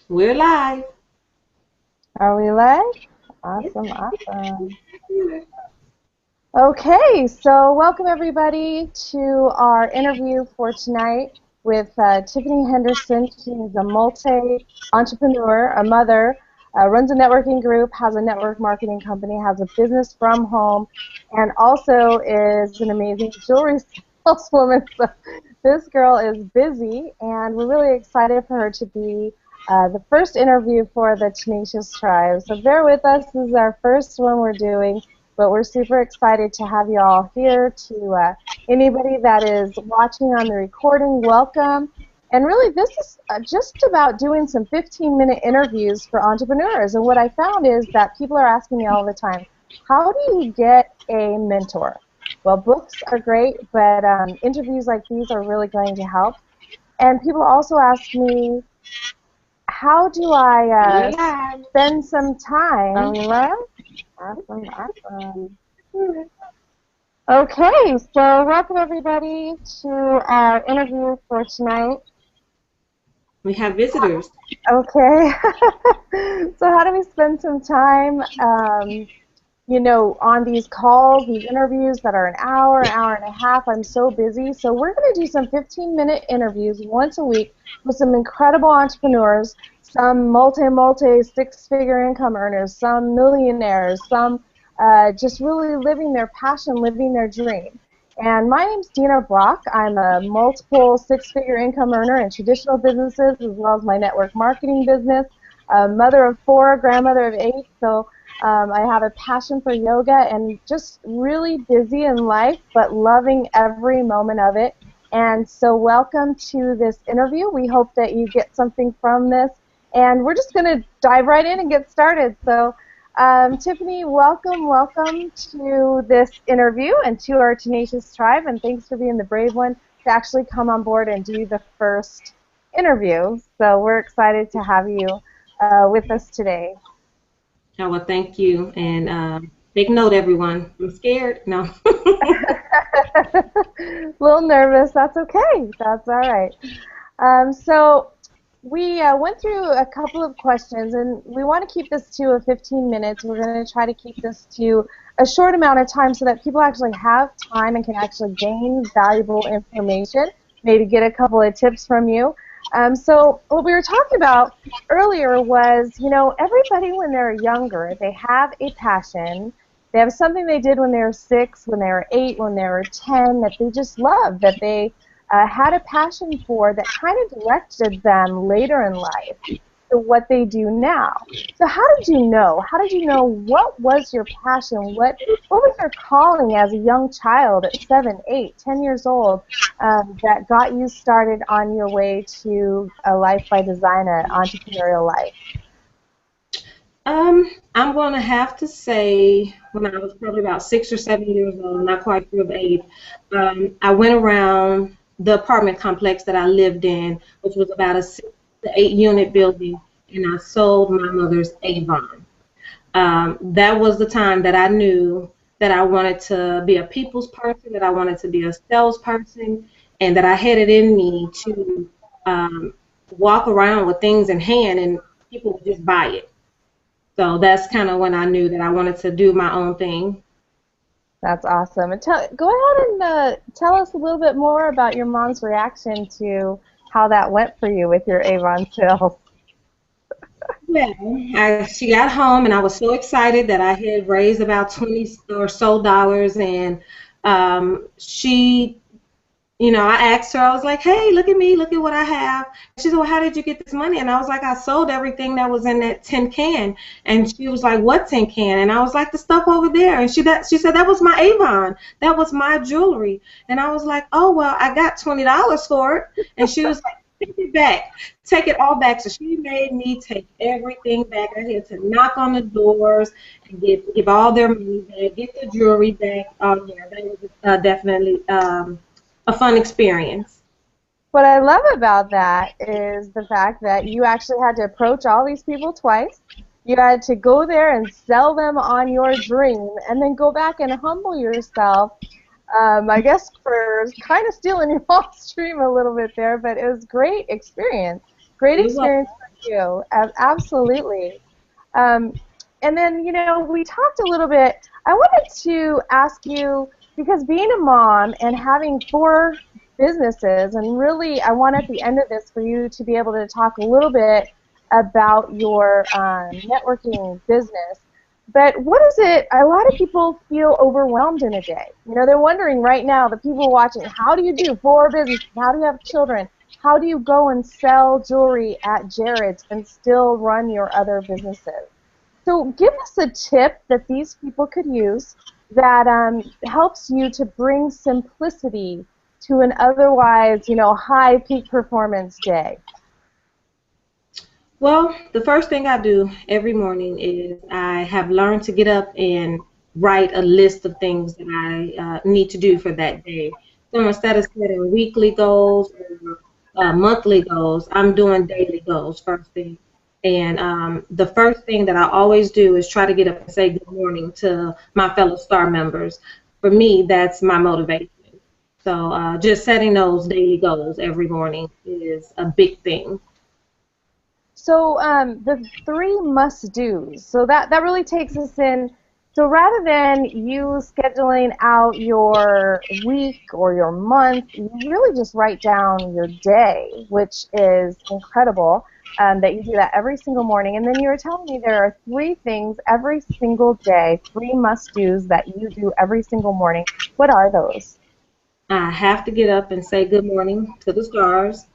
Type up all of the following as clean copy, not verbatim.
We're live. Are we live? Awesome, awesome. Okay, so welcome everybody to our interview for tonight with Tiffany Henderson. She's a multi-entrepreneur, a mother, runs a networking group, has a network marketing company, has a business from home, and also is an amazing jewelry saleswoman. So this girl is busy, and we're really excited for her to be the first interview for the Tenacious tribe. So bear with us. This is our first one we're doing. But we're super excited to have you all here. To anybody that is watching on the recording, welcome. And really, this is just about doing some 15-minute interviews for entrepreneurs. And what I found is that people are asking me all the time, how do you get a mentor? Well, books are great, but interviews like these are really going to help. And people also ask me, how do I spend some time? Awesome, awesome. Okay, so welcome everybody to our interview for tonight. We have visitors. Okay, so how do we spend some time, on these calls, these interviews that are an hour and a half? I'm so busy. So we're going to do some 15-minute interviews once a week with some incredible entrepreneurs, some multi six-figure income earners, some millionaires, some just really living their passion, living their dream. And my name's Dena Brock. I'm a multiple six-figure income earner in traditional businesses as well as my network marketing business, a mother of 4, grandmother of 8. So I have a passion for yoga and just really busy in life, but loving every moment of it. And so welcome to this interview. We hope that you get something from this. And we're just going to dive right in and get started. So Tiffany, welcome to this interview and to our Tenacious tribe. And thanks for being the brave one to actually come on board and do the first interview. So we're excited to have you with us today. Oh, well, thank you. And take note, everyone. I'm scared. No. A little nervous. That's okay. That's all right. So we went through a couple of questions, and we want to keep this to 15 minutes. We're going to try to keep this to a short amount of time so that people actually have time and can actually gain valuable information, maybe get a couple of tips from you. So what we were talking about earlier was, everybody when they're younger, they have a passion. They have something they did when they were 6, when they were 8, when they were 10 that they just loved, that they had a passion for that kind of directed them later in life to what they do now. So how did you know? How did you know what was your passion? What was your calling as a young child at 7, 8, 10 years old that got you started on your way to a life by design, an entrepreneurial life? I'm going to have to say when I was probably about 6 or 7 years old, not quite through of age, I went around the apartment complex that I lived in, which was about a 6 to 8 unit building, and I sold my mother's Avon. That was the time that I knew that I wanted to be a people's person, that I wanted to be a salesperson, and that I had it in me to walk around with things in hand and people would just buy it. So that's kind of when I knew that I wanted to do my own thing. That's awesome. And go ahead and tell us a little bit more about your mom's reaction to how that went for you with your Avon sales. Well, she got home and I was so excited that I had raised about 20 or so dollars, and she, I asked her, I was like, hey, look at me, look at what I have. She said, well, how did you get this money? And I was like, I sold everything that was in that tin can. And she was like, what tin can? And I was like, the stuff over there. And she said, that was my Avon. That was my jewelry. And I was like, oh, well, I got $20 for it. And she was like, take it back. Take it all back. So she made me take everything back. I had to knock on the doors and give all their money back, get the jewelry back. Oh, yeah, that was definitely a fun experience. What I love about that is the fact that you actually had to approach all these people twice. You had to go there and sell them on your dream and then go back and humble yourself, I guess, for kind of stealing your mom's dream a little bit there, but it was great experience. Great experience you. Absolutely. Um, and then, you know, we talked a little bit. I wanted to ask you, because being a mom and having 4 businesses, and really I want at the end of this for you to be able to talk a little bit about your networking business. But what is it, a lot of people feel overwhelmed in a day. You know, they're wondering right now, the people watching, how do you do 4 businesses? How do you have children? How do you go and sell jewelry at Jarrod's and still run your other businesses? So give us a tip that these people could use that helps you to bring simplicity to an otherwise, you know, high peak performance day. Well, the first thing I do every morning is I have learned to get up and write a list of things that I need to do for that day. So instead of setting weekly goals or monthly goals, I'm doing daily goals first thing. And the first thing that I always do is try to get up and say good morning to my fellow STAR members. For me, that's my motivation. So just setting those daily goals every morning is a big thing. So the 3 must-dos. So that really takes us in. So rather than you scheduling out your week or your month, you really just write down your day, which is incredible that you do that every single morning. And then you were telling me there are 3 things every single day, 3 must-dos that you do every single morning. What are those? I have to get up and say good morning to the stars.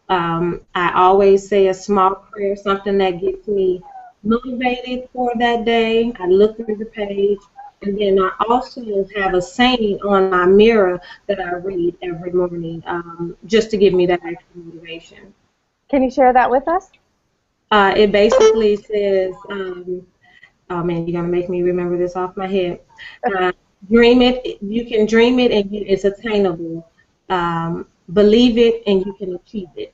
I always say a small prayer, something that gets me motivated for that day. I look through the page, and then I also have a saying on my mirror that I read every morning, just to give me that extra motivation. Can you share that with us? It basically says, oh man, you're gonna make me remember this off my head. Uh, Dream it, you can dream it, and it's attainable. Believe it, and you can achieve it.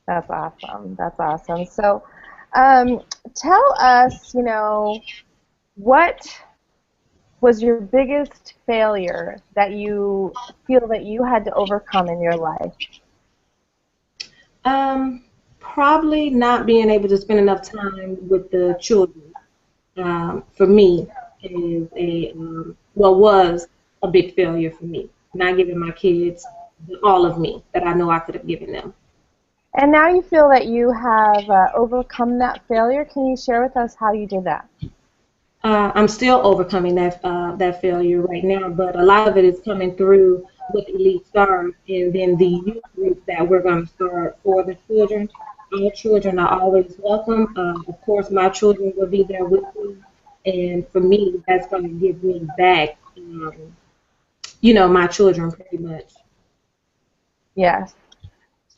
That's awesome. That's awesome. So tell us, you know, what was your biggest failure that you feel that you had to overcome in your life? Probably not being able to spend enough time with the children. For me, is was a big failure for me. Not giving my kids all of me that I know I could have given them. And now you feel that you have overcome that failure. Can you share with us how you did that? I'm still overcoming that failure right now, but a lot of it is coming through with Elite Stars and then the youth group that we're going to start for the children. All children are always welcome. Of course, my children will be there with me, and for me, that's going to give me back, my children pretty much. Yes.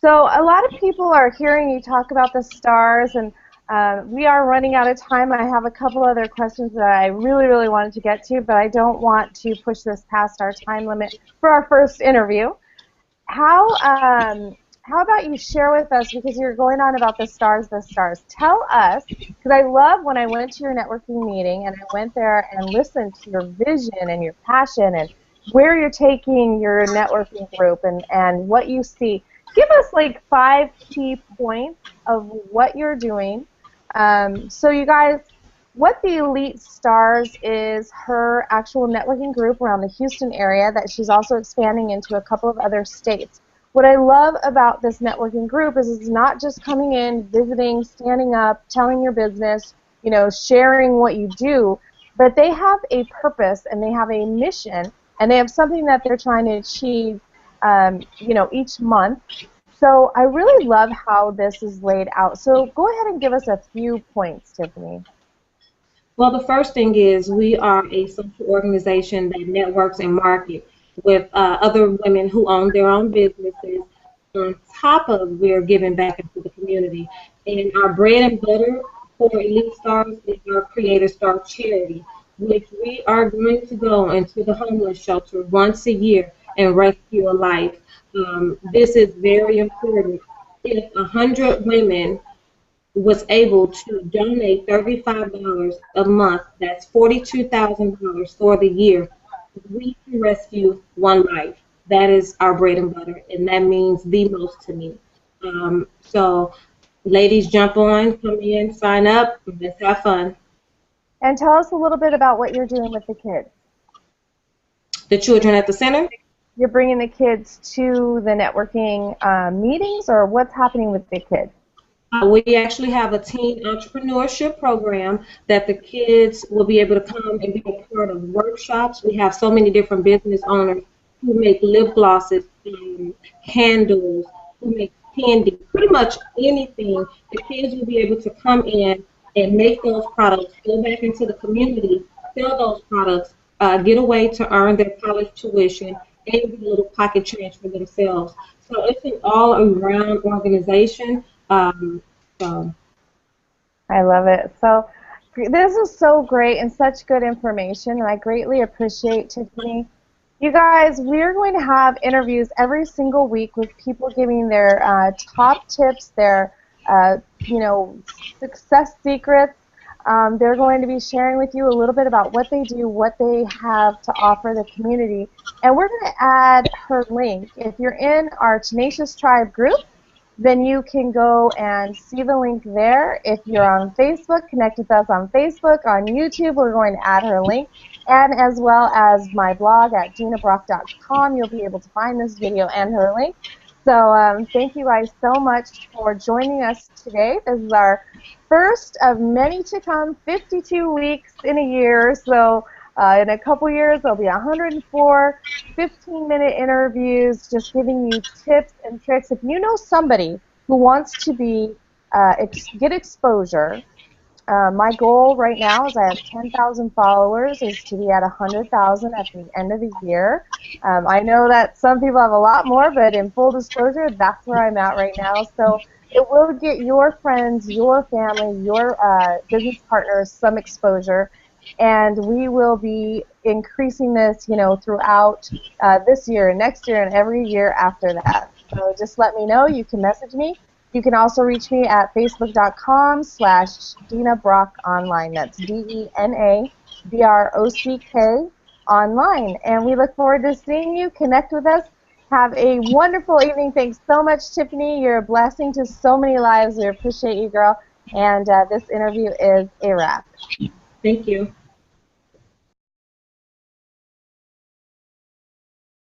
So a lot of people are hearing you talk about the stars, and we are running out of time. I have a couple other questions that I really, really wanted to get to, but I don't want to push this past our time limit for our first interview. How how about you share with us, because you're going on about the stars, the stars. Tell us, because I love when I went to your networking meeting and I went there and listened to your vision and your passion and where you're taking your networking group and what you see. Give us like 5 key points of what you're doing. So you guys, what the Elite Stars is her actual networking group around the Houston area that she's also expanding into a couple of other states. What I love about this networking group is it's not just coming in, visiting, standing up, telling your business, you know, sharing what you do, but they have a purpose and they have a mission and they have something that they're trying to achieve, each month. So I really love how this is laid out. So go ahead and give us a few points, Tiffany. Well, the first thing is we are a social organization that networks and markets with other women who own their own businesses. On top of we're giving back into the community. And our bread and butter for Elite Stars is our Creator Star charity, which we are going to go into the homeless shelter once a year and rescue a life. This is very important. If 100 women was able to donate $35 a month, that's $42,000 for the year, we can rescue one life. That is our bread and butter, and that means the most to me. So Ladies, jump on, come in, sign up, let's have fun. And tell us a little bit about what you're doing with the kids. The children at the center. You're bringing the kids to the networking meetings, or what's happening with the kids? We actually have a teen entrepreneurship program that the kids will be able to come and be a part of workshops. We have so many different business owners who make lip glosses, candles, who make candy, pretty much anything. The kids will be able to come in and make those products, go back into the community, sell those products, get a way to earn their college tuition, and get a little pocket change for themselves. So it's an all-around organization. So I love it. So this is so great and such good information, and I greatly appreciate Tiffany. You guys, we're going to have interviews every single week with people giving their top tips, their you know, success secrets. They're going to be sharing with you a little bit about what they do, what they have to offer the community, and we're going to add her link. If you're in our Tenacious Tribe group, then you can go and see the link there. If you're on Facebook, connect with us on Facebook. On YouTube, we're going to add her link. And as well as my blog at denabrock.com, you'll be able to find this video and her link. So thank you guys so much for joining us today. This is our first of many to come, 52 weeks in a year. So in a couple years, there'll be 104 15-minute interviews just giving you tips and tricks. If you know somebody who wants to get exposure, my goal right now is I have 10,000 followers, is to be at 100,000 at the end of the year. I know that some people have a lot more, but in full disclosure, that's where I'm at right now. So it will get your friends, your family, your business partners some exposure, and we will be increasing this, you know, throughout this year and next year and every year after that. So just let me know. You can message me. You can also reach me at facebook.com/DenaBrock online. That's DenaBrock online. And we look forward to seeing you. Connect with us. Have a wonderful evening. Thanks so much, Tiffany. You're a blessing to so many lives. We appreciate you, girl. And this interview is a wrap. thank you.